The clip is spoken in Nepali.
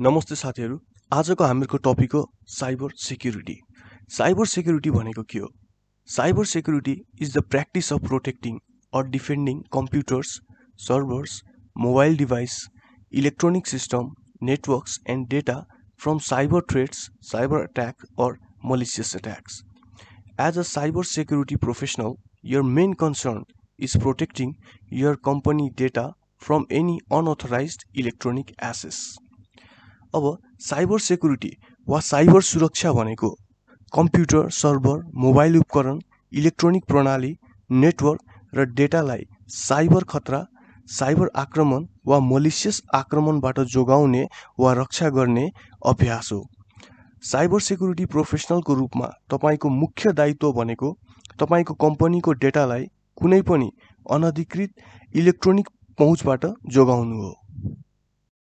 नमस्ते साथीहरू। आजको हाम्रो टपिक हो साइबर सेक्युरिटी। साइबर सेक्युरिटी भनेको के हो? Cyber security is the practice of protecting or defending computers, servers, mobile device, electronic system, networks and data from cyber threats, cyber attack or malicious attacks. As a cyber security professional, your main concern is protecting your company data from any unauthorized electronic access. अब साइबर सेक्युरिटी वा साइबर सुरक्षा भनेको कम्प्युटर, सर्भर, मोबाइल उपकरण, इलेक्ट्रोनिक प्रणाली, नेटवर्क र डेटालाई साइबर खतरा, साइबर आक्रमण वा मलिसियस आक्रमणबाट जोगाउने वा रक्षा गर्ने अभ्यास हो। साइबर सेक्युरिटी प्रोफेसनलको रूपमा तपाईको मुख्य दायित्व भनेको तपाईको कम्पनीको डेटालाई कुनै पनि अनधिकृत इलेक्ट्रोनिक पहुँचबाट जोगाउनु हो।